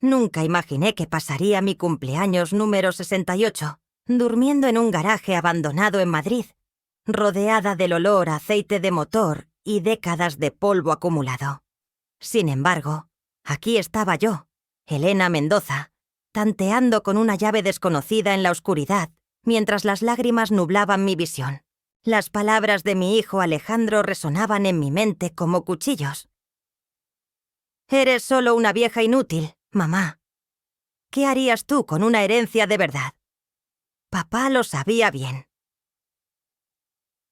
Nunca imaginé que pasaría mi cumpleaños número 68, durmiendo en un garaje abandonado en Madrid, rodeada del olor a aceite de motor y décadas de polvo acumulado. Sin embargo, aquí estaba yo, Elena Mendoza, tanteando con una llave desconocida en la oscuridad, mientras las lágrimas nublaban mi visión. Las palabras de mi hijo Alejandro resonaban en mi mente como cuchillos. «Eres solo una vieja inútil, mamá. ¿Qué harías tú con una herencia de verdad?» Papá lo sabía bien.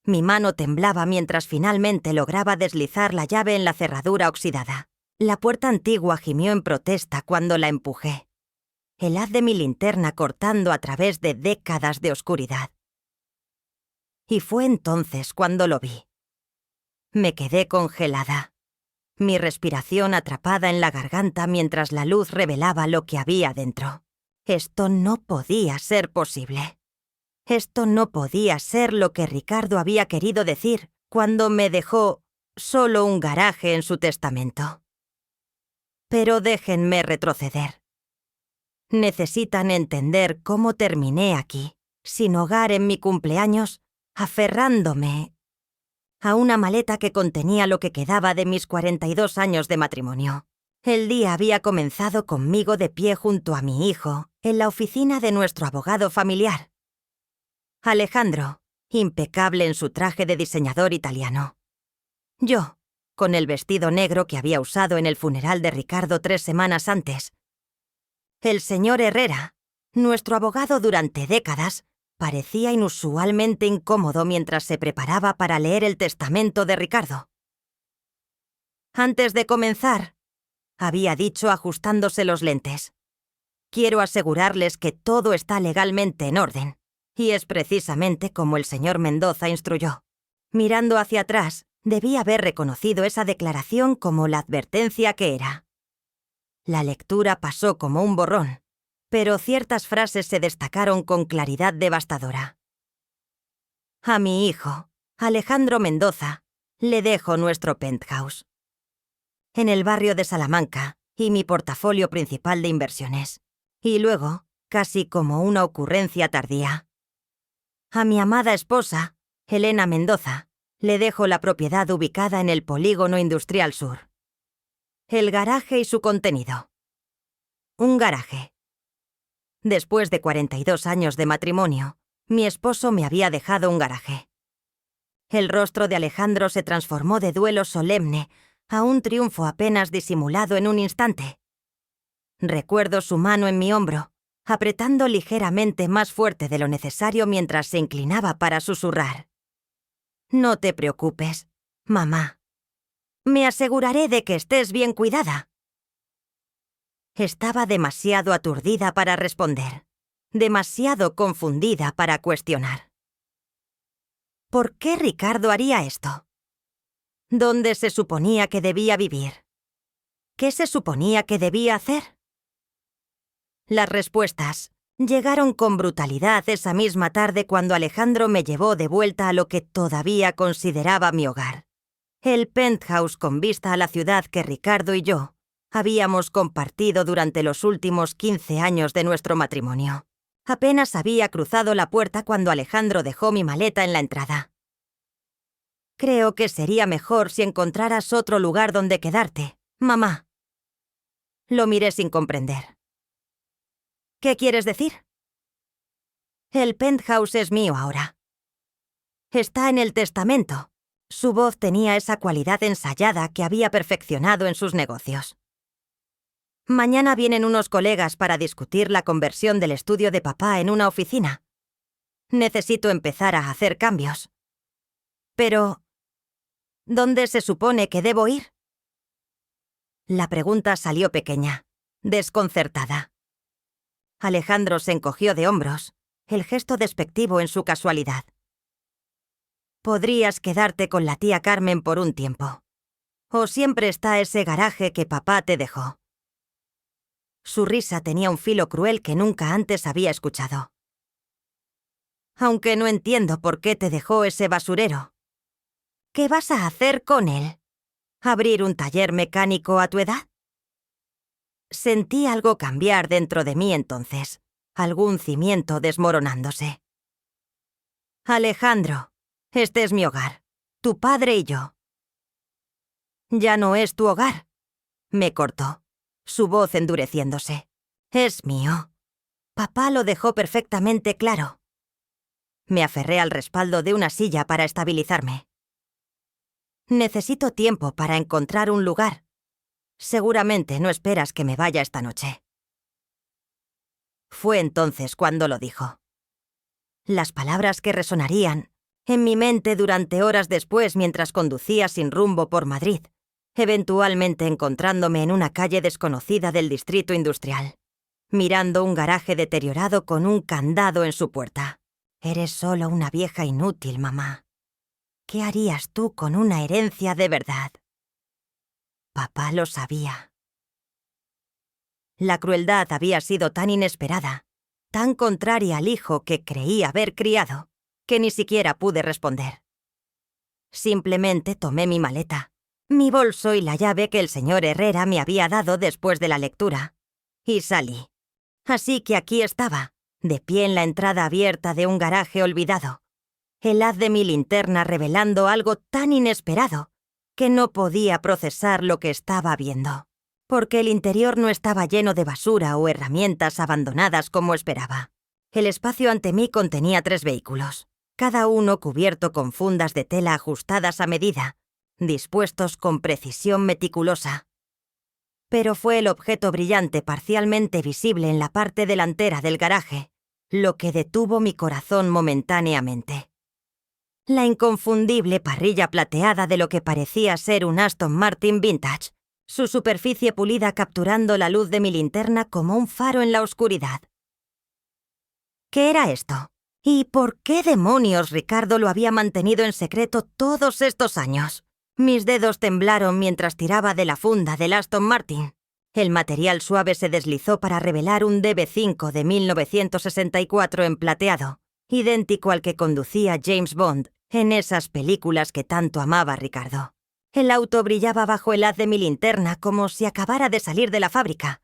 Mi mano temblaba mientras finalmente lograba deslizar la llave en la cerradura oxidada. La puerta antigua gimió en protesta cuando la empujé. El haz de mi linterna cortando a través de décadas de oscuridad. Y fue entonces cuando lo vi. Me quedé congelada, mi respiración atrapada en la garganta mientras la luz revelaba lo que había dentro. Esto no podía ser posible. Esto no podía ser lo que Ricardo había querido decir cuando me dejó solo un garaje en su testamento. Pero déjenme retroceder. Necesitan entender cómo terminé aquí, sin hogar en mi cumpleaños, aferrándome a una maleta que contenía lo que quedaba de mis 42 años de matrimonio. El día había comenzado conmigo de pie junto a mi hijo, en la oficina de nuestro abogado familiar. Alejandro, impecable en su traje de diseñador italiano. Yo, con el vestido negro que había usado en el funeral de Ricardo 3 semanas antes. El señor Herrera, nuestro abogado durante décadas, parecía inusualmente incómodo mientras se preparaba para leer el testamento de Ricardo. «Antes de comenzar», había dicho ajustándose los lentes, «quiero asegurarles que todo está legalmente en orden». Y es precisamente como el señor Mendoza instruyó. Mirando hacia atrás, debí haber reconocido esa declaración como la advertencia que era. La lectura pasó como un borrón, pero ciertas frases se destacaron con claridad devastadora. A mi hijo, Alejandro Mendoza, le dejo nuestro penthouse en el barrio de Salamanca y mi portafolio principal de inversiones. Y luego, casi como una ocurrencia tardía, a mi amada esposa, Elena Mendoza, le dejo la propiedad ubicada en el Polígono Industrial Sur. El garaje y su contenido. Un garaje. Después de 42 años de matrimonio, mi esposo me había dejado un garaje. El rostro de Alejandro se transformó de duelo solemne a un triunfo apenas disimulado en un instante. Recuerdo su mano en mi hombro, apretando ligeramente más fuerte de lo necesario mientras se inclinaba para susurrar. «No te preocupes, mamá. Me aseguraré de que estés bien cuidada». Estaba demasiado aturdida para responder, demasiado confundida para cuestionar. ¿Por qué Ricardo haría esto? ¿Dónde se suponía que debía vivir? ¿Qué se suponía que debía hacer? Las respuestas llegaron con brutalidad esa misma tarde cuando Alejandro me llevó de vuelta a lo que todavía consideraba mi hogar. El penthouse con vista a la ciudad que Ricardo y yo habíamos compartido durante los últimos 15 años de nuestro matrimonio. Apenas había cruzado la puerta cuando Alejandro dejó mi maleta en la entrada. «Creo que sería mejor si encontraras otro lugar donde quedarte, mamá». Lo miré sin comprender. «¿Qué quieres decir?» «El penthouse es mío ahora. Está en el testamento». Su voz tenía esa cualidad ensayada que había perfeccionado en sus negocios. «Mañana vienen unos colegas para discutir la conversión del estudio de papá en una oficina. Necesito empezar a hacer cambios. Pero, ¿dónde se supone que debo ir?» La pregunta salió pequeña, desconcertada. Alejandro se encogió de hombros, el gesto despectivo en su casualidad. «Podrías quedarte con la tía Carmen por un tiempo. O siempre está ese garaje que papá te dejó». Su risa tenía un filo cruel que nunca antes había escuchado. «Aunque no entiendo por qué te dejó ese basurero. ¿Qué vas a hacer con él? ¿Abrir un taller mecánico a tu edad?» Sentí algo cambiar dentro de mí entonces, algún cimiento desmoronándose. Alejandro, este es mi hogar, tu padre y yo. Ya no es tu hogar, me cortó, su voz endureciéndose. Es mío. Papá lo dejó perfectamente claro. Me aferré al respaldo de una silla para estabilizarme. Necesito tiempo para encontrar un lugar. Seguramente no esperas que me vaya esta noche. Fue entonces cuando lo dijo. Las palabras que resonarían en mi mente durante horas después mientras conducía sin rumbo por Madrid, eventualmente encontrándome en una calle desconocida del distrito industrial, mirando un garaje deteriorado con un candado en su puerta. Eres solo una vieja inútil, mamá. ¿Qué harías tú con una herencia de verdad? Papá lo sabía. La crueldad había sido tan inesperada, tan contraria al hijo que creí haber criado, que ni siquiera pude responder. Simplemente tomé mi maleta, mi bolso y la llave que el señor Herrera me había dado después de la lectura, y salí. Así que aquí estaba, de pie en la entrada abierta de un garaje olvidado, el haz de mi linterna revelando algo tan inesperado que no podía procesar lo que estaba viendo, porque el interior no estaba lleno de basura o herramientas abandonadas como esperaba. El espacio ante mí contenía 3 vehículos, cada uno cubierto con fundas de tela ajustadas a medida, dispuestos con precisión meticulosa. Pero fue el objeto brillante parcialmente visible en la parte delantera del garaje lo que detuvo mi corazón momentáneamente. La inconfundible parrilla plateada de lo que parecía ser un Aston Martin vintage, su superficie pulida capturando la luz de mi linterna como un faro en la oscuridad. ¿Qué era esto? ¿Y por qué demonios Ricardo lo había mantenido en secreto todos estos años? Mis dedos temblaron mientras tiraba de la funda del Aston Martin. El material suave se deslizó para revelar un DB5 de 1964 en plateado, idéntico al que conducía James Bond en esas películas que tanto amaba Ricardo. El auto brillaba bajo el haz de mi linterna como si acabara de salir de la fábrica,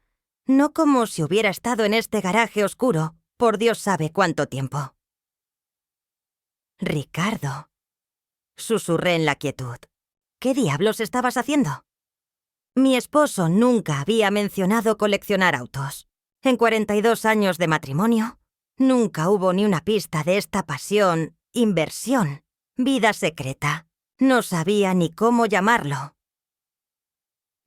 no como si hubiera estado en este garaje oscuro por Dios sabe cuánto tiempo. Ricardo, susurré en la quietud. ¿Qué diablos estabas haciendo? Mi esposo nunca había mencionado coleccionar autos. En 42 años de matrimonio, nunca hubo ni una pista de esta pasión, inversión, vida secreta. No sabía ni cómo llamarlo.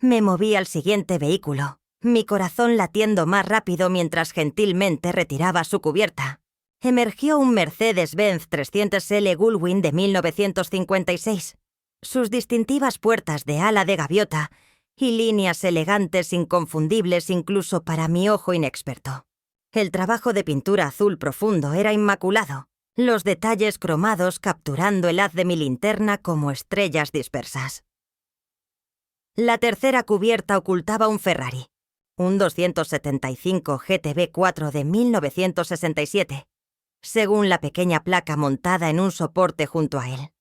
Me moví al siguiente vehículo, mi corazón latiendo más rápido mientras gentilmente retiraba su cubierta. Emergió un Mercedes-Benz 300L Gullwing de 1956. Sus distintivas puertas de ala de gaviota y líneas elegantes inconfundibles incluso para mi ojo inexperto. El trabajo de pintura azul profundo era inmaculado, los detalles cromados capturando el haz de mi linterna como estrellas dispersas. La tercera cubierta ocultaba un Ferrari, un 275 GTB4 de 1967, según la pequeña placa montada en un soporte junto a él.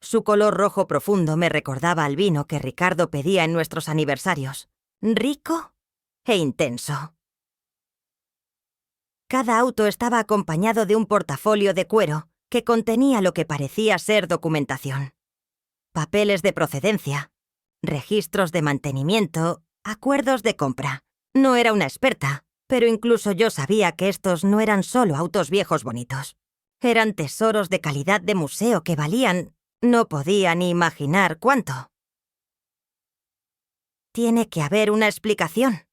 Su color rojo profundo me recordaba al vino que Ricardo pedía en nuestros aniversarios, rico e intenso. Cada auto estaba acompañado de un portafolio de cuero que contenía lo que parecía ser documentación. Papeles de procedencia, registros de mantenimiento, acuerdos de compra. No era una experta, pero incluso yo sabía que estos no eran solo autos viejos bonitos. Eran tesoros de calidad de museo que valían, no podía ni imaginar cuánto. Tiene que haber una explicación,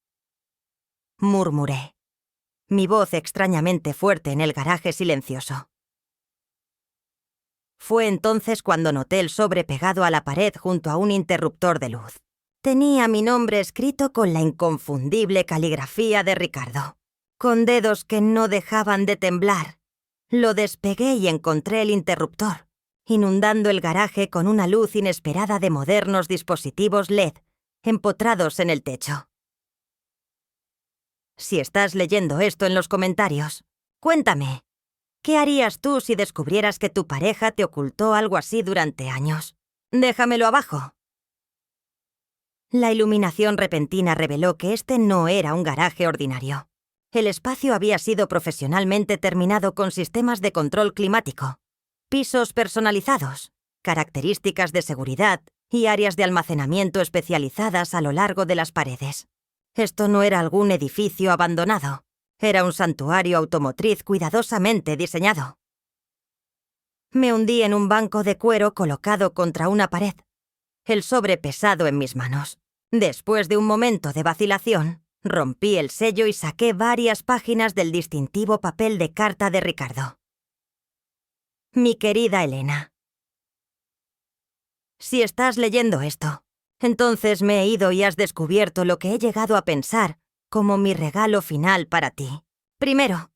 murmuré, mi voz extrañamente fuerte en el garaje silencioso. Fue entonces cuando noté el sobre pegado a la pared junto a un interruptor de luz. Tenía mi nombre escrito con la inconfundible caligrafía de Ricardo, con dedos que no dejaban de temblar. Lo despegué y encontré el interruptor, inundando el garaje con una luz inesperada de modernos dispositivos LED empotrados en el techo. Si estás leyendo esto en los comentarios, cuéntame, ¿qué harías tú si descubrieras que tu pareja te ocultó algo así durante años? Déjamelo abajo. La iluminación repentina reveló que este no era un garaje ordinario. El espacio había sido profesionalmente terminado con sistemas de control climático, pisos personalizados, características de seguridad y áreas de almacenamiento especializadas a lo largo de las paredes. Esto no era algún edificio abandonado, era un santuario automotriz cuidadosamente diseñado. Me hundí en un banco de cuero colocado contra una pared, el sobre pesado en mis manos. Después de un momento de vacilación, rompí el sello y saqué varias páginas del distintivo papel de carta de Ricardo. Mi querida Elena, si estás leyendo esto, entonces me he ido y has descubierto lo que he llegado a pensar como mi regalo final para ti. Primero,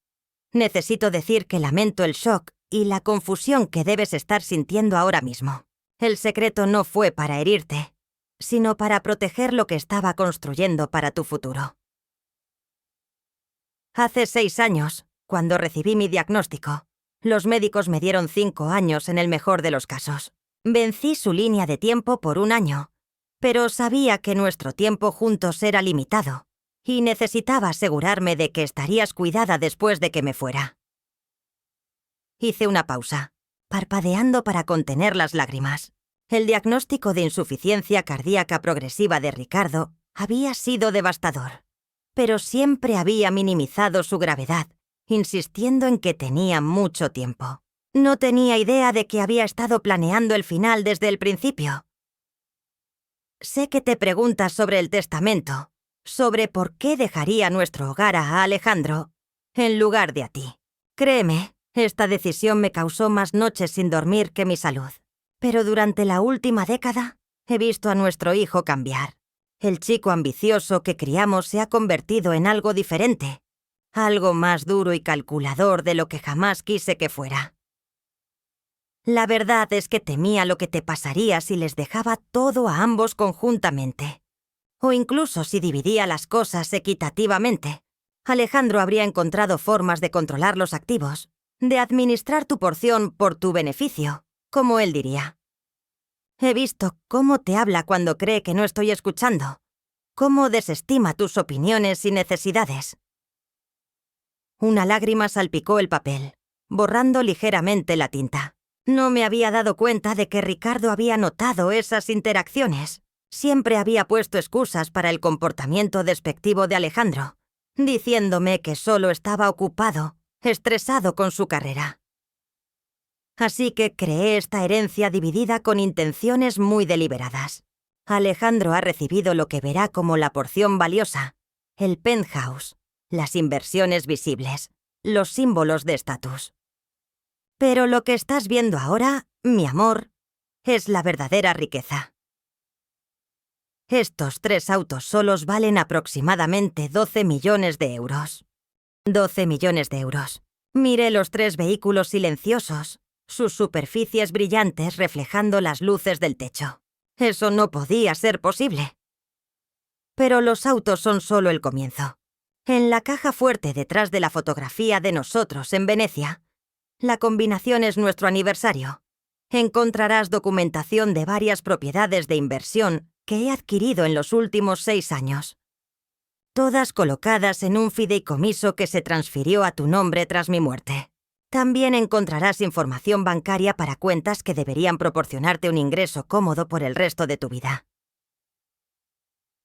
necesito decir que lamento el shock y la confusión que debes estar sintiendo ahora mismo. El secreto no fue para herirte, sino para proteger lo que estaba construyendo para tu futuro. Hace 6 años, cuando recibí mi diagnóstico, los médicos me dieron 5 años en el mejor de los casos. Vencí su línea de tiempo por 1 año, pero sabía que nuestro tiempo juntos era limitado y necesitaba asegurarme de que estarías cuidada después de que me fuera. Hice una pausa, parpadeando para contener las lágrimas. El diagnóstico de insuficiencia cardíaca progresiva de Ricardo había sido devastador, pero siempre había minimizado su gravedad, insistiendo en que tenía mucho tiempo. No tenía idea de que había estado planeando el final desde el principio. Sé que te preguntas sobre el testamento, sobre por qué dejaría nuestro hogar a Alejandro en lugar de a ti. Créeme, esta decisión me causó más noches sin dormir que mi salud. Pero durante la última década he visto a nuestro hijo cambiar. El chico ambicioso que criamos se ha convertido en algo diferente, algo más duro y calculador de lo que jamás quise que fuera. La verdad es que temía lo que te pasaría si les dejaba todo a ambos conjuntamente. O incluso si dividía las cosas equitativamente. Alejandro habría encontrado formas de controlar los activos, de administrar tu porción por tu beneficio, como él diría. He visto cómo te habla cuando cree que no estoy escuchando, cómo desestima tus opiniones y necesidades. Una lágrima salpicó el papel, borrando ligeramente la tinta. No me había dado cuenta de que Ricardo había notado esas interacciones. Siempre había puesto excusas para el comportamiento despectivo de Alejandro, diciéndome que solo estaba ocupado, estresado con su carrera. Así que creé esta herencia dividida con intenciones muy deliberadas. Alejandro ha recibido lo que verá como la porción valiosa, el penthouse, las inversiones visibles, los símbolos de estatus. Pero lo que estás viendo ahora, mi amor, es la verdadera riqueza. Estos 3 autos solos valen aproximadamente 12 millones de euros. 12 millones de euros. Mire los 3 vehículos silenciosos, sus superficies brillantes reflejando las luces del techo. Eso no podía ser posible. Pero los autos son solo el comienzo. En la caja fuerte detrás de la fotografía de nosotros en Venecia, la combinación es nuestro aniversario. Encontrarás documentación de varias propiedades de inversión que he adquirido en los últimos 6 años. Todas colocadas en un fideicomiso que se transfirió a tu nombre tras mi muerte. También encontrarás información bancaria para cuentas que deberían proporcionarte un ingreso cómodo por el resto de tu vida.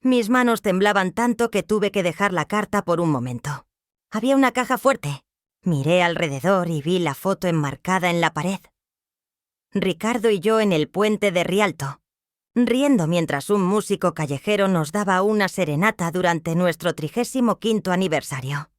Mis manos temblaban tanto que tuve que dejar la carta por un momento. Había una caja fuerte. Miré alrededor y vi la foto enmarcada en la pared. Ricardo y yo en el puente de Rialto, riendo mientras un músico callejero nos daba una serenata durante nuestro 35º aniversario.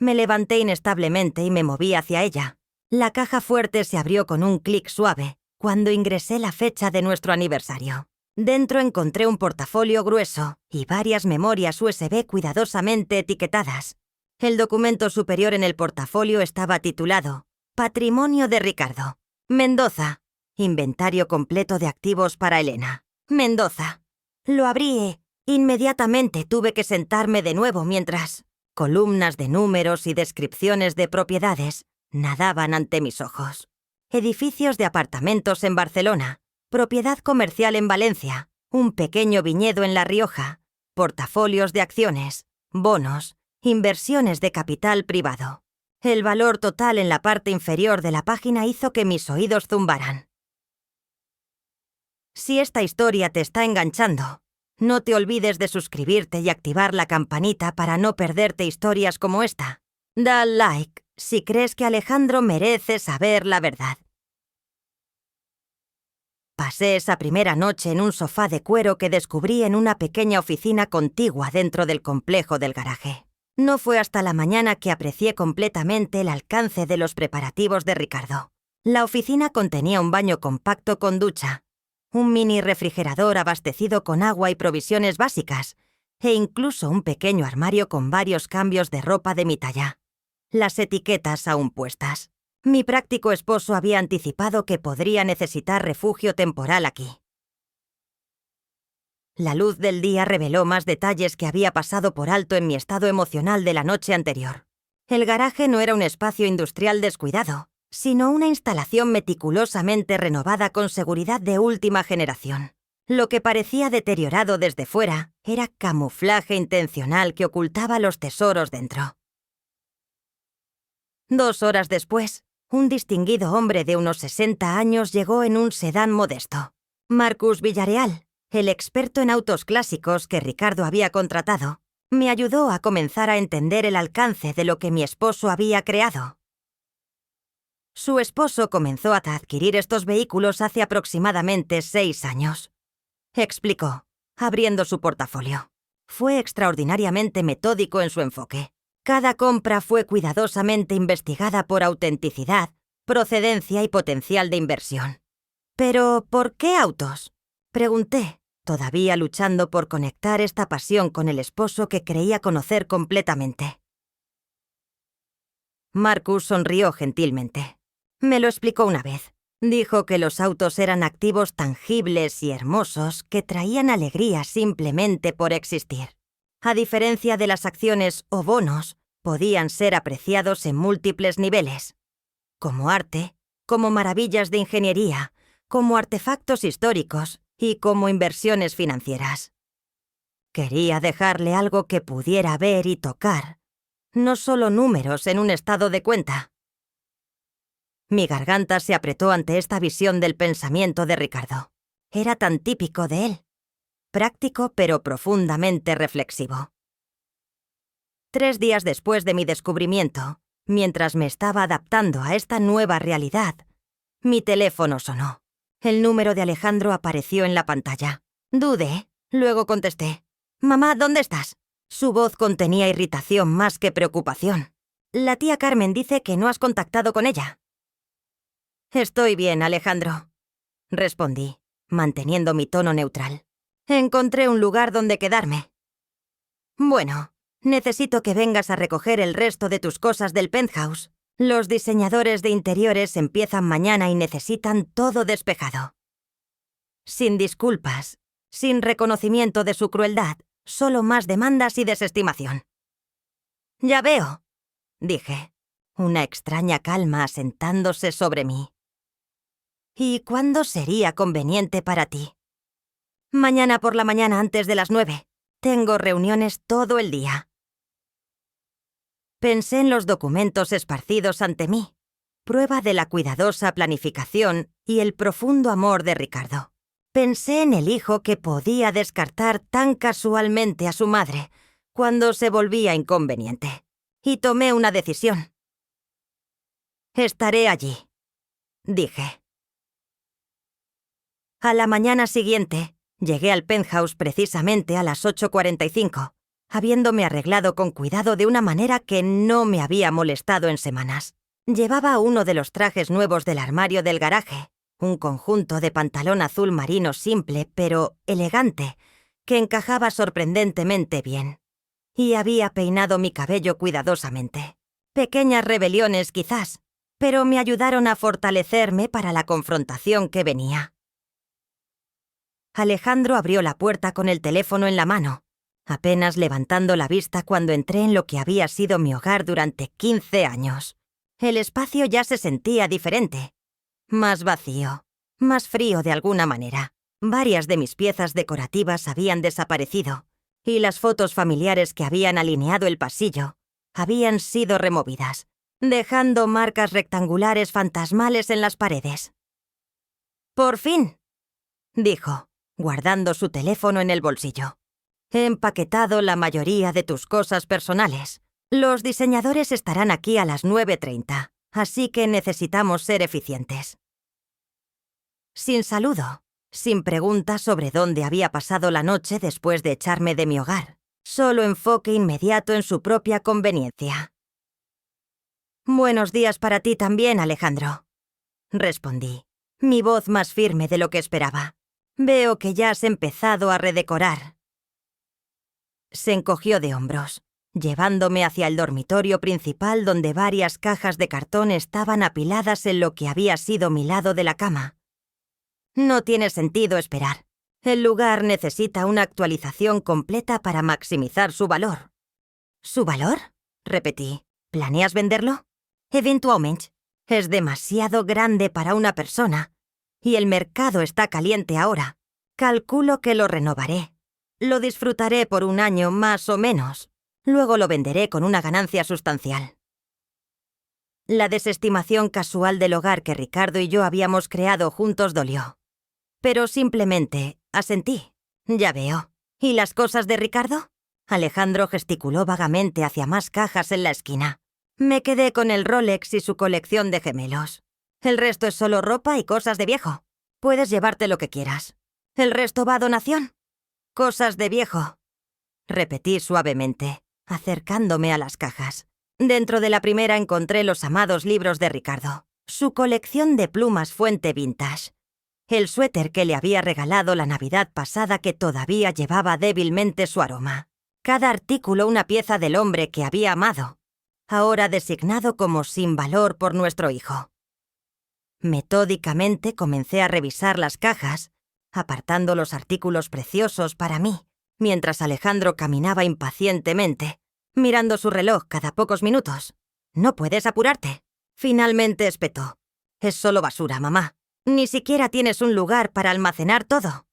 Me levanté inestablemente y me moví hacia ella. La caja fuerte se abrió con un clic suave cuando ingresé la fecha de nuestro aniversario. Dentro encontré un portafolio grueso y varias memorias USB cuidadosamente etiquetadas. El documento superior en el portafolio estaba titulado Patrimonio de Ricardo. Mendoza. Inventario completo de activos para Elena. Mendoza. Lo abrí. Inmediatamente tuve que sentarme de nuevo mientras columnas de números y descripciones de propiedades nadaban ante mis ojos. Edificios de apartamentos en Barcelona, propiedad comercial en Valencia, un pequeño viñedo en La Rioja, portafolios de acciones, bonos, inversiones de capital privado. El valor total en la parte inferior de la página hizo que mis oídos zumbaran. Si esta historia te está enganchando, no te olvides de suscribirte y activar la campanita para no perderte historias como esta. Da like si crees que Alejandro merece saber la verdad. Pasé esa primera noche en un sofá de cuero que descubrí en una pequeña oficina contigua dentro del complejo del garaje. No fue hasta la mañana que aprecié completamente el alcance de los preparativos de Ricardo. La oficina contenía un baño compacto con ducha, un mini refrigerador abastecido con agua y provisiones básicas, e incluso un pequeño armario con varios cambios de ropa de mi talla. Las etiquetas aún puestas. Mi práctico esposo había anticipado que podría necesitar refugio temporal aquí. La luz del día reveló más detalles que había pasado por alto en mi estado emocional de la noche anterior. El garaje no era un espacio industrial descuidado, sino una instalación meticulosamente renovada con seguridad de última generación. Lo que parecía deteriorado desde fuera era camuflaje intencional que ocultaba los tesoros dentro. 2 horas después, un distinguido hombre de unos 60 años llegó en un sedán modesto. Marcus Villareal, el experto en autos clásicos que Ricardo había contratado, me ayudó a comenzar a entender el alcance de lo que mi esposo había creado. Su esposo comenzó a adquirir estos vehículos hace aproximadamente 6 años. Explicó, abriendo su portafolio. Fue extraordinariamente metódico en su enfoque. Cada compra fue cuidadosamente investigada por autenticidad, procedencia y potencial de inversión. ¿Pero por qué autos?, pregunté, todavía luchando por conectar esta pasión con el esposo que creía conocer completamente. Marcus sonrió gentilmente. Me lo explicó una vez. Dijo que los autos eran activos tangibles y hermosos que traían alegría simplemente por existir. A diferencia de las acciones o bonos, podían ser apreciados en múltiples niveles. Como arte, como maravillas de ingeniería, como artefactos históricos y como inversiones financieras. Quería dejarle algo que pudiera ver y tocar, no solo números en un estado de cuenta. Mi garganta se apretó ante esta visión del pensamiento de Ricardo. Era tan típico de él. Práctico pero profundamente reflexivo. 3 días después de mi descubrimiento, mientras me estaba adaptando a esta nueva realidad, mi teléfono sonó. El número de Alejandro apareció en la pantalla. Dudé, luego contesté. «Mamá, ¿dónde estás?» Su voz contenía irritación más que preocupación. «La tía Carmen dice que no has contactado con ella». «Estoy bien, Alejandro», respondí, manteniendo mi tono neutral. «Encontré un lugar donde quedarme». «Bueno, necesito que vengas a recoger el resto de tus cosas del penthouse. Los diseñadores de interiores empiezan mañana y necesitan todo despejado». Sin disculpas, sin reconocimiento de su crueldad, solo más demandas y desestimación. «Ya veo», dije, una extraña calma asentándose sobre mí. «¿Y cuándo sería conveniente para ti?» «Mañana por la mañana antes de las 9. Tengo reuniones todo el día». Pensé en los documentos esparcidos ante mí, prueba de la cuidadosa planificación y el profundo amor de Ricardo. Pensé en el hijo que podía descartar tan casualmente a su madre cuando se volvía inconveniente. Y tomé una decisión. «Estaré allí», dije. A la mañana siguiente, llegué al penthouse precisamente a las 8:45, habiéndome arreglado con cuidado de una manera que no me había molestado en semanas. Llevaba uno de los trajes nuevos del armario del garaje, un conjunto de pantalón azul marino simple pero elegante, que encajaba sorprendentemente bien. Y había peinado mi cabello cuidadosamente. Pequeñas rebeliones quizás, pero me ayudaron a fortalecerme para la confrontación que venía. Alejandro abrió la puerta con el teléfono en la mano, apenas levantando la vista cuando entré en lo que había sido mi hogar durante 15 años. El espacio ya se sentía diferente, más vacío, más frío de alguna manera. Varias de mis piezas decorativas habían desaparecido, y las fotos familiares que habían alineado el pasillo habían sido removidas, dejando marcas rectangulares fantasmales en las paredes. «Por fin», dijo, guardando su teléfono en el bolsillo. «He empaquetado la mayoría de tus cosas personales. Los diseñadores estarán aquí a las 9:30, así que necesitamos ser eficientes». Sin saludo, sin preguntas sobre dónde había pasado la noche después de echarme de mi hogar, solo enfoque inmediato en su propia conveniencia. «Buenos días para ti también, Alejandro», respondí, mi voz más firme de lo que esperaba. «Veo que ya has empezado a redecorar». Se encogió de hombros, llevándome hacia el dormitorio principal donde varias cajas de cartón estaban apiladas en lo que había sido mi lado de la cama. «No tiene sentido esperar. El lugar necesita una actualización completa para maximizar su valor». «¿Su valor?», repetí. «¿Planeas venderlo?» «Eventualmente. Es demasiado grande para una persona. Y el mercado está caliente ahora. Calculo que lo renovaré. Lo disfrutaré por un año más o menos. Luego lo venderé con una ganancia sustancial». La desestimación casual del hogar que Ricardo y yo habíamos creado juntos dolió. Pero simplemente asentí. «Ya veo. ¿Y las cosas de Ricardo?». Alejandro gesticuló vagamente hacia más cajas en la esquina. «Me quedé con el Rolex y su colección de gemelos. El resto es solo ropa y cosas de viejo. Puedes llevarte lo que quieras. ¿El resto va a donación?». «Cosas de viejo», repetí suavemente, acercándome a las cajas. Dentro de la primera encontré los amados libros de Ricardo, su colección de plumas fuente vintage, el suéter que le había regalado la Navidad pasada que todavía llevaba débilmente su aroma. Cada artículo una pieza del hombre que había amado, ahora designado como sin valor por nuestro hijo. Metódicamente comencé a revisar las cajas, apartando los artículos preciosos para mí, mientras Alejandro caminaba impacientemente, mirando su reloj cada pocos minutos. «No puedes apurarte», finalmente espetó. «Es solo basura, mamá. Ni siquiera tienes un lugar para almacenar todo».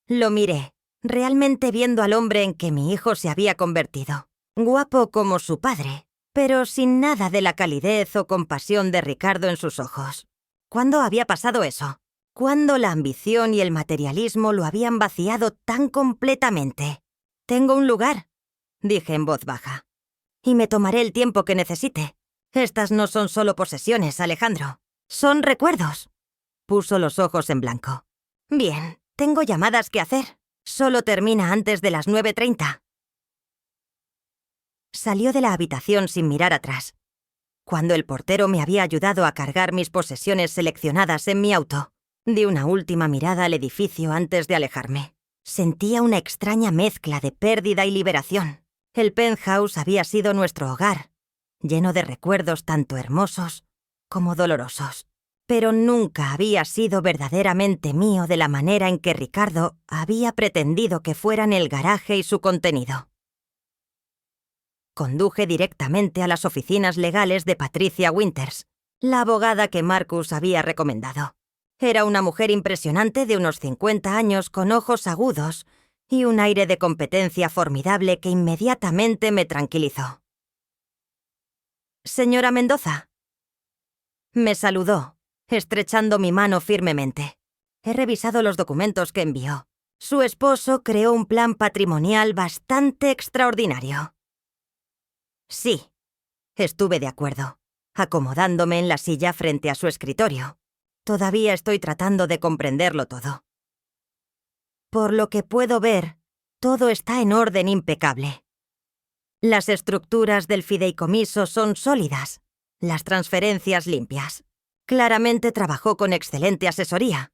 Lo miré, realmente viendo al hombre en que mi hijo se había convertido. Guapo como su padre, pero sin nada de la calidez o compasión de Ricardo en sus ojos. ¿Cuándo había pasado eso? ¿Cuándo la ambición y el materialismo lo habían vaciado tan completamente? «Tengo un lugar», dije en voz baja, «y me tomaré el tiempo que necesite. Estas no son solo posesiones, Alejandro. Son recuerdos». Puso los ojos en blanco. «Bien, tengo llamadas que hacer. Solo termina antes de las 9:30. Salió de la habitación sin mirar atrás. Cuando el portero me había ayudado a cargar mis posesiones seleccionadas en mi auto, di una última mirada al edificio antes de alejarme. Sentía una extraña mezcla de pérdida y liberación. El penthouse había sido nuestro hogar, lleno de recuerdos tanto hermosos como dolorosos. Pero nunca había sido verdaderamente mío de la manera en que Ricardo había pretendido que fueran el garaje y su contenido. Conduje directamente a las oficinas legales de Patricia Winters, la abogada que Marcus había recomendado. Era una mujer impresionante de unos 50 años con ojos agudos y un aire de competencia formidable que inmediatamente me tranquilizó. «Señora Mendoza». Me saludó, estrechando mi mano firmemente. «He revisado los documentos que envió. Su esposo creó un plan patrimonial bastante extraordinario». «Sí», estuve de acuerdo, acomodándome en la silla frente a su escritorio. Todavía estoy tratando de comprenderlo todo. «Por lo que puedo ver, todo está en orden impecable. Las estructuras del fideicomiso son sólidas, las transferencias limpias. Claramente trabajó con excelente asesoría».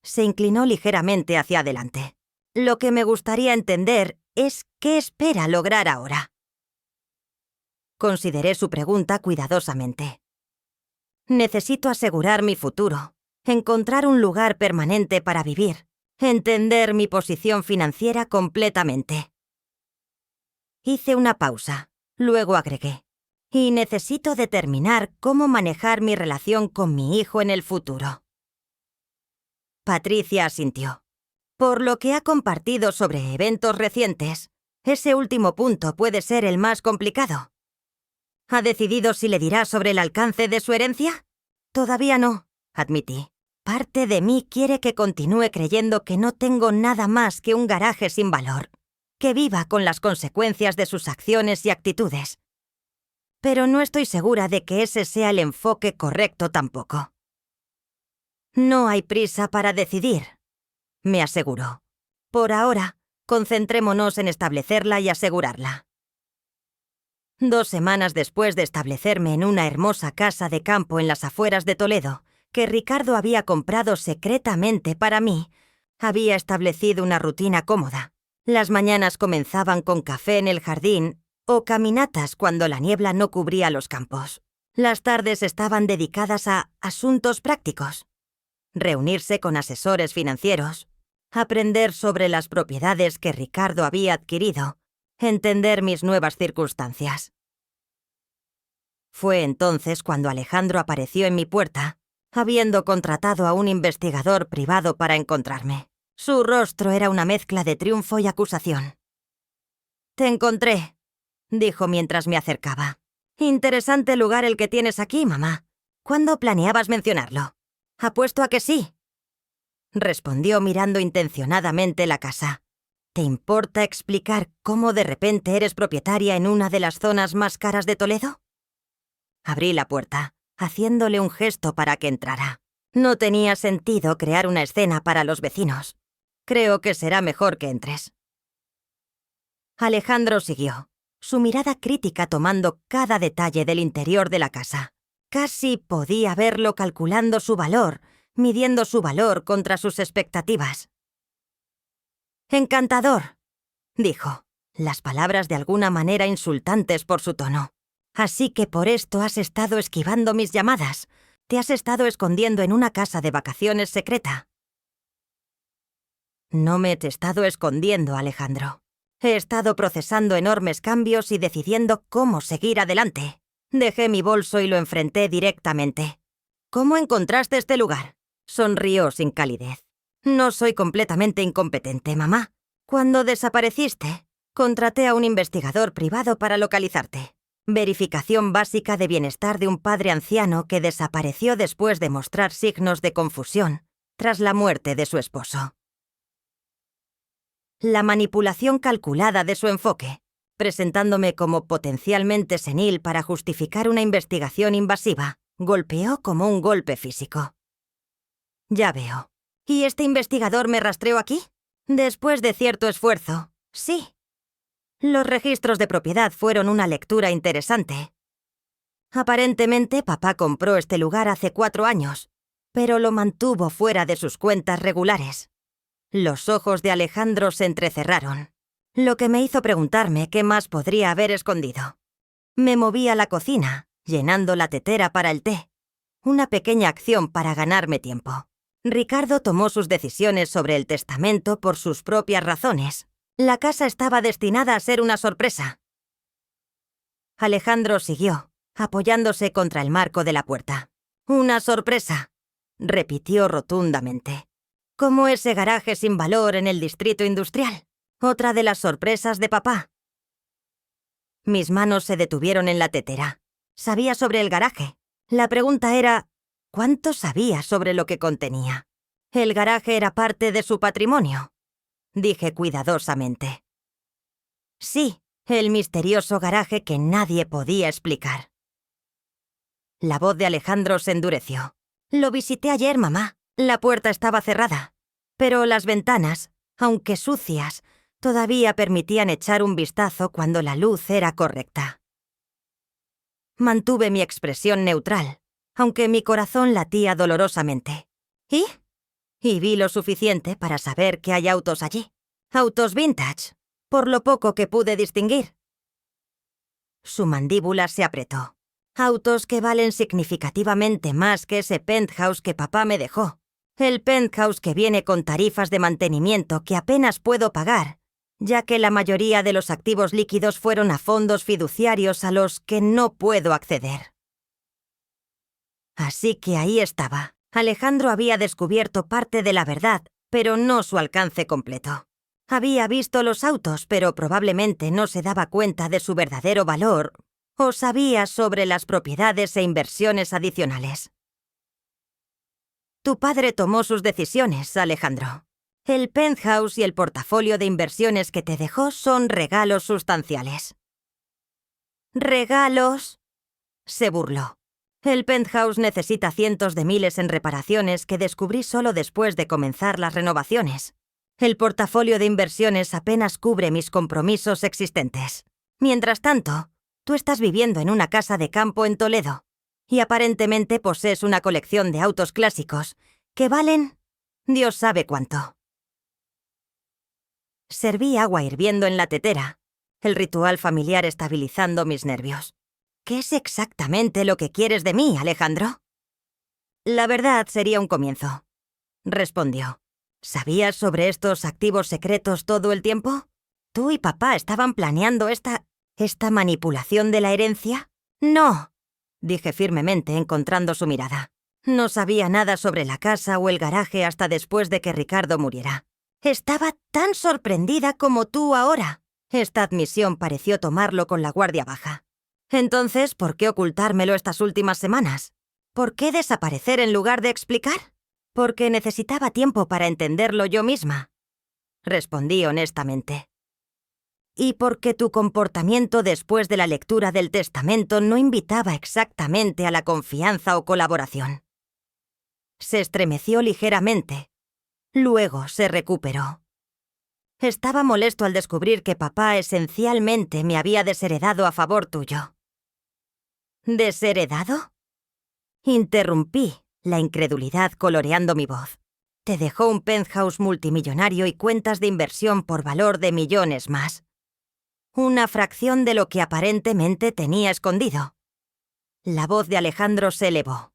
Se inclinó ligeramente hacia adelante. «Lo que me gustaría entender es qué espera lograr ahora». Consideré su pregunta cuidadosamente. «Necesito asegurar mi futuro, encontrar un lugar permanente para vivir, entender mi posición financiera completamente». Hice una pausa, luego agregué. «Y necesito determinar cómo manejar mi relación con mi hijo en el futuro». Patricia asintió. Por lo que ha compartido sobre eventos recientes, ese último punto puede ser el más complicado. ¿Ha decidido si le dirá sobre el alcance de su herencia? Todavía no, admití. Parte de mí quiere que continúe creyendo que no tengo nada más que un garaje sin valor, que viva con las consecuencias de sus acciones y actitudes. Pero no estoy segura de que ese sea el enfoque correcto tampoco. No hay prisa para decidir, me aseguró. Por ahora, concentrémonos en establecerla y asegurarla. 2 semanas después de establecerme en una hermosa casa de campo en las afueras de Toledo, que Ricardo había comprado secretamente para mí, había establecido una rutina cómoda. Las mañanas comenzaban con café en el jardín o caminatas cuando la niebla no cubría los campos. Las tardes estaban dedicadas a asuntos prácticos. Reunirse con asesores financieros, aprender sobre las propiedades que Ricardo había adquirido, entender mis nuevas circunstancias. Fue entonces cuando Alejandro apareció en mi puerta, habiendo contratado a un investigador privado para encontrarme. Su rostro era una mezcla de triunfo y acusación. «Te encontré», dijo mientras me acercaba. «Interesante lugar el que tienes aquí, mamá. ¿Cuándo planeabas mencionarlo?» «Apuesto a que sí», respondió mirando intencionadamente la casa. «¿Te importa explicar cómo de repente eres propietaria en una de las zonas más caras de Toledo?» Abrí la puerta, haciéndole un gesto para que entrara. No tenía sentido crear una escena para los vecinos. Creo que será mejor que entres. Alejandro siguió, su mirada crítica tomando cada detalle del interior de la casa. Casi podía verlo calculando su valor, midiendo su valor contra sus expectativas. «Encantador», dijo, las palabras de alguna manera insultantes por su tono. «Así que por esto has estado esquivando mis llamadas. Te has estado escondiendo en una casa de vacaciones secreta». No me he estado escondiendo, Alejandro. He estado procesando enormes cambios y decidiendo cómo seguir adelante. Dejé mi bolso y lo enfrenté directamente. «¿Cómo encontraste este lugar?», sonrió sin calidez. «No soy completamente incompetente, mamá. Cuando desapareciste, contraté a un investigador privado para localizarte. Verificación básica de bienestar de un padre anciano que desapareció después de mostrar signos de confusión tras la muerte de su esposo». La manipulación calculada de su enfoque, presentándome como potencialmente senil para justificar una investigación invasiva, golpeó como un golpe físico. «Ya veo. ¿Y este investigador me rastreó aquí?» «Después de cierto esfuerzo, sí. Los registros de propiedad fueron una lectura interesante. Aparentemente, papá compró este lugar hace 4 años, pero lo mantuvo fuera de sus cuentas regulares». Los ojos de Alejandro se entrecerraron, lo que me hizo preguntarme qué más podría haber escondido. Me moví a la cocina, llenando la tetera para el té, una pequeña acción para ganarme tiempo. Ricardo tomó sus decisiones sobre el testamento por sus propias razones. La casa estaba destinada a ser una sorpresa. Alejandro siguió, apoyándose contra el marco de la puerta. «Una sorpresa», repitió rotundamente. «Como ese garaje sin valor en el distrito industrial. Otra de las sorpresas de papá». Mis manos se detuvieron en la tetera. Sabía sobre el garaje. La pregunta era, ¿cuánto sabía sobre lo que contenía? El garaje era parte de su patrimonio, dije cuidadosamente. Sí, el misterioso garaje que nadie podía explicar. La voz de Alejandro se endureció. «Lo visité ayer, mamá. La puerta estaba cerrada, pero las ventanas, aunque sucias, todavía permitían echar un vistazo cuando la luz era correcta». Mantuve mi expresión neutral, aunque mi corazón latía dolorosamente. ¿Y? Y vi lo suficiente para saber que hay autos allí. Autos vintage, por lo poco que pude distinguir. Su mandíbula se apretó. Autos que valen significativamente más que ese penthouse que papá me dejó. El penthouse que viene con tarifas de mantenimiento que apenas puedo pagar, ya que la mayoría de los activos líquidos fueron a fondos fiduciarios a los que no puedo acceder. Así que ahí estaba, Alejandro había descubierto parte de la verdad, pero no su alcance completo. Había visto los autos, pero probablemente no se daba cuenta de su verdadero valor o sabía sobre las propiedades e inversiones adicionales. Tu padre tomó sus decisiones, Alejandro. El penthouse y el portafolio de inversiones que te dejó son regalos sustanciales. ¿Regalos? Se burló. El penthouse necesita cientos de miles en reparaciones que descubrí solo después de comenzar las renovaciones. El portafolio de inversiones apenas cubre mis compromisos existentes. Mientras tanto, tú estás viviendo en una casa de campo en Toledo y aparentemente posees una colección de autos clásicos que valen Dios sabe cuánto. Serví agua hirviendo en la tetera, el ritual familiar estabilizando mis nervios. ¿Qué es exactamente lo que quieres de mí, Alejandro? La verdad sería un comienzo, respondió. ¿Sabías sobre estos activos secretos todo el tiempo? ¿Tú y papá estaban planeando esta manipulación de la herencia? No, dije firmemente, encontrando su mirada. No sabía nada sobre la casa o el garaje hasta después de que Ricardo muriera. Estaba tan sorprendida como tú ahora. Esta admisión pareció tomarlo con la guardia baja. Entonces, ¿por qué ocultármelo estas últimas semanas? ¿Por qué desaparecer en lugar de explicar? Porque necesitaba tiempo para entenderlo yo misma, respondí honestamente. Y porque tu comportamiento después de la lectura del testamento no invitaba exactamente a la confianza o colaboración. Se estremeció ligeramente. Luego se recuperó. Estaba molesto al descubrir que papá esencialmente me había desheredado a favor tuyo. ¿Desheredado? Interrumpí, la incredulidad coloreando mi voz. Te dejó un penthouse multimillonario y cuentas de inversión por valor de millones más. Una fracción de lo que aparentemente tenía escondido. La voz de Alejandro se elevó.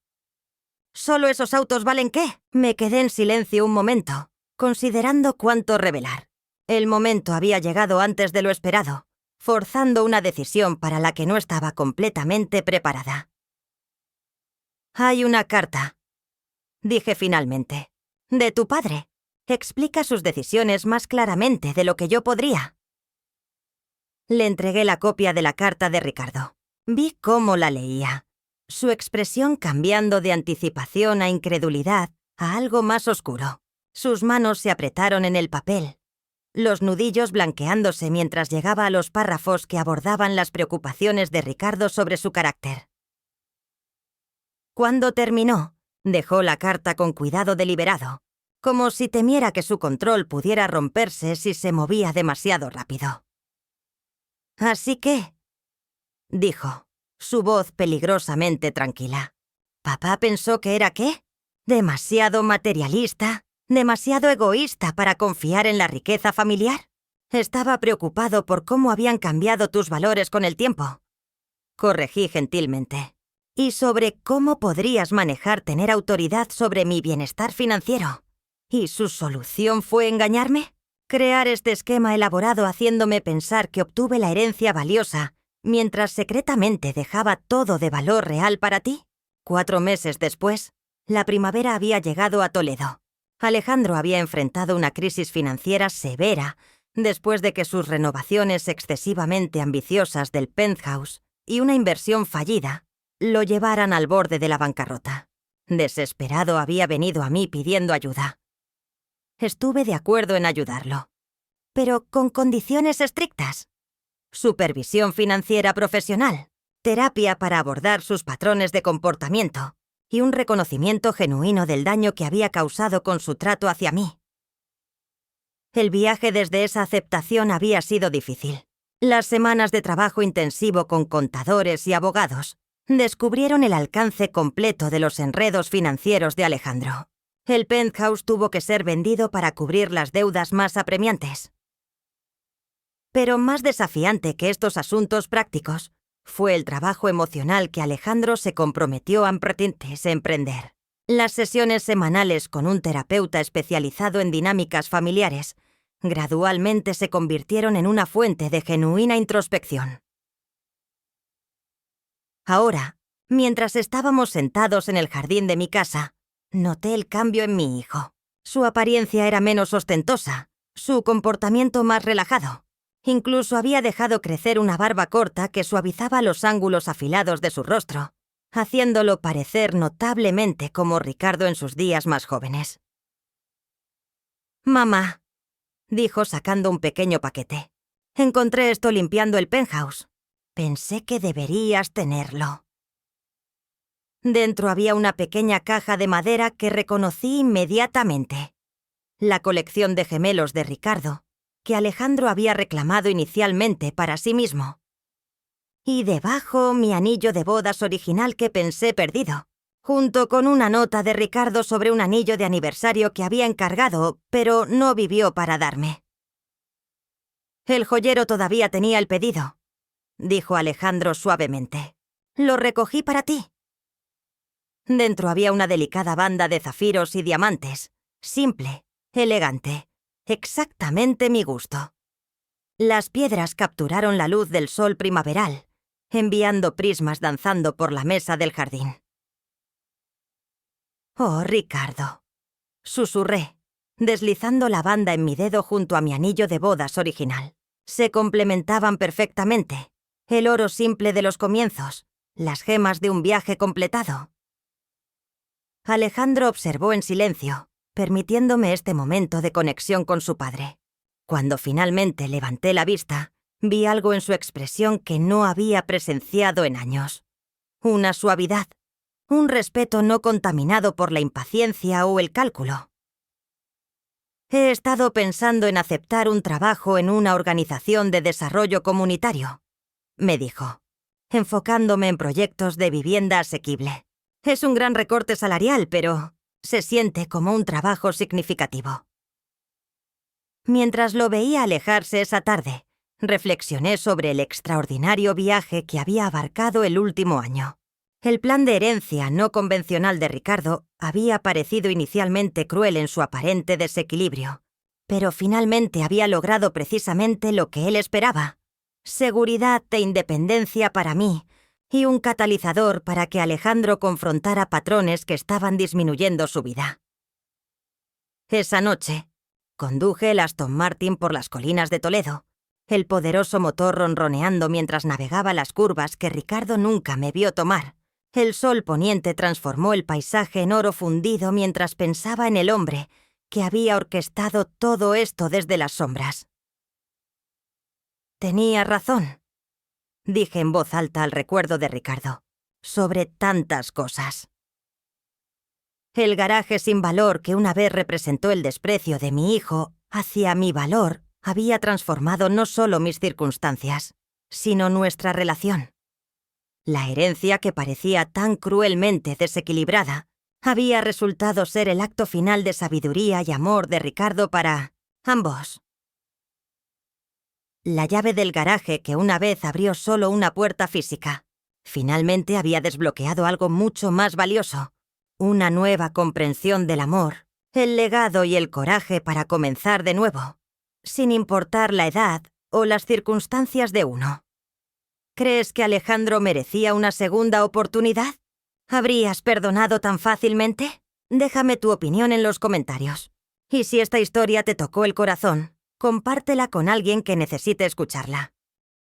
¿Solo esos autos valen qué? Me quedé en silencio un momento, considerando cuánto revelar. El momento había llegado antes de lo esperado, forzando una decisión para la que no estaba completamente preparada. Hay una carta, dije finalmente, de tu padre. Explica sus decisiones más claramente de lo que yo podría. Le entregué la copia de la carta de Ricardo. Vi cómo la leía, su expresión cambiando de anticipación a incredulidad a algo más oscuro. Sus manos se apretaron en el papel, los nudillos blanqueándose mientras llegaba a los párrafos que abordaban las preocupaciones de Ricardo sobre su carácter. Cuando terminó, dejó la carta con cuidado deliberado, como si temiera que su control pudiera romperse si se movía demasiado rápido. «Así que», dijo, su voz peligrosamente tranquila. «¿Papá pensó que era qué? ¿Demasiado materialista? ¿Demasiado egoísta para confiar en la riqueza familiar? Estaba preocupado por cómo habían cambiado tus valores con el tiempo», corregí gentilmente. «Y sobre cómo podrías manejar tener autoridad sobre mi bienestar financiero. ¿Y su solución fue engañarme? Crear este esquema elaborado haciéndome pensar que obtuve la herencia valiosa, mientras secretamente dejaba todo de valor real para ti». 4 meses después, la primavera había llegado a Toledo. Alejandro había enfrentado una crisis financiera severa después de que sus renovaciones excesivamente ambiciosas del penthouse y una inversión fallida lo llevaran al borde de la bancarrota. Desesperado había venido a mí pidiendo ayuda. Estuve de acuerdo en ayudarlo, pero con condiciones estrictas. Supervisión financiera profesional, terapia para abordar sus patrones de comportamiento y un reconocimiento genuino del daño que había causado con su trato hacia mí. El viaje desde esa aceptación había sido difícil. Las semanas de trabajo intensivo con contadores y abogados descubrieron el alcance completo de los enredos financieros de Alejandro. El penthouse tuvo que ser vendido para cubrir las deudas más apremiantes. Pero más desafiante que estos asuntos prácticos fue el trabajo emocional que Alejandro se comprometió a emprender. Las sesiones semanales con un terapeuta especializado en dinámicas familiares gradualmente se convirtieron en una fuente de genuina introspección. Ahora, mientras estábamos sentados en el jardín de mi casa, Noté el cambio en mi hijo. Su apariencia era menos ostentosa, su comportamiento más relajado. Incluso había dejado crecer una barba corta que suavizaba los ángulos afilados de su rostro, haciéndolo parecer notablemente como Ricardo en sus días más jóvenes. «Mamá», dijo sacando un pequeño paquete. «Encontré esto limpiando el penthouse. Pensé que deberías tenerlo». Dentro había una pequeña caja de madera que reconocí inmediatamente. La colección de gemelos de Ricardo, que Alejandro había reclamado inicialmente para sí mismo. Y debajo mi anillo de bodas original que pensé perdido, junto con una nota de Ricardo sobre un anillo de aniversario que había encargado, pero no vivió para darme. «El joyero todavía tenía el pedido», dijo Alejandro suavemente. «Lo recogí para ti». Dentro había una delicada banda de zafiros y diamantes, simple, elegante, exactamente mi gusto. Las piedras capturaron la luz del sol primaveral, enviando prismas danzando por la mesa del jardín. «Oh, Ricardo», susurré, deslizando la banda en mi dedo junto a mi anillo de bodas original. Se complementaban perfectamente. El oro simple de los comienzos, las gemas de un viaje completado. Alejandro observó en silencio, permitiéndome este momento de conexión con su padre. Cuando finalmente levanté la vista, vi algo en su expresión que no había presenciado en años. Una suavidad, un respeto no contaminado por la impaciencia o el cálculo. «He estado pensando en aceptar un trabajo en una organización de desarrollo comunitario», me dijo, enfocándome en proyectos de vivienda asequible. «Es un gran recorte salarial, pero se siente como un trabajo significativo». Mientras lo veía alejarse esa tarde, reflexioné sobre el extraordinario viaje que había abarcado el último año. El plan de herencia no convencional de Ricardo había parecido inicialmente cruel en su aparente desequilibrio, pero finalmente había logrado precisamente lo que él esperaba: seguridad e independencia para mí, y un catalizador para que Alejandro confrontara patrones que estaban disminuyendo su vida. Esa noche, conduje el Aston Martin por las colinas de Toledo, el poderoso motor ronroneando mientras navegaba las curvas que Ricardo nunca me vio tomar. El sol poniente transformó el paisaje en oro fundido mientras pensaba en el hombre que había orquestado todo esto desde las sombras. «Tenía razón», dije en voz alta al recuerdo de Ricardo, sobre tantas cosas. El garaje sin valor que una vez representó el desprecio de mi hijo hacia mi valor había transformado no solo mis circunstancias, sino nuestra relación. La herencia que parecía tan cruelmente desequilibrada había resultado ser el acto final de sabiduría y amor de Ricardo para ambos. La llave del garaje que una vez abrió solo una puerta física, finalmente había desbloqueado algo mucho más valioso: una nueva comprensión del amor, el legado y el coraje para comenzar de nuevo, sin importar la edad o las circunstancias de uno. ¿Crees que Alejandro merecía una segunda oportunidad? ¿Habrías perdonado tan fácilmente? Déjame tu opinión en los comentarios. Y si esta historia te tocó el corazón, compártela con alguien que necesite escucharla.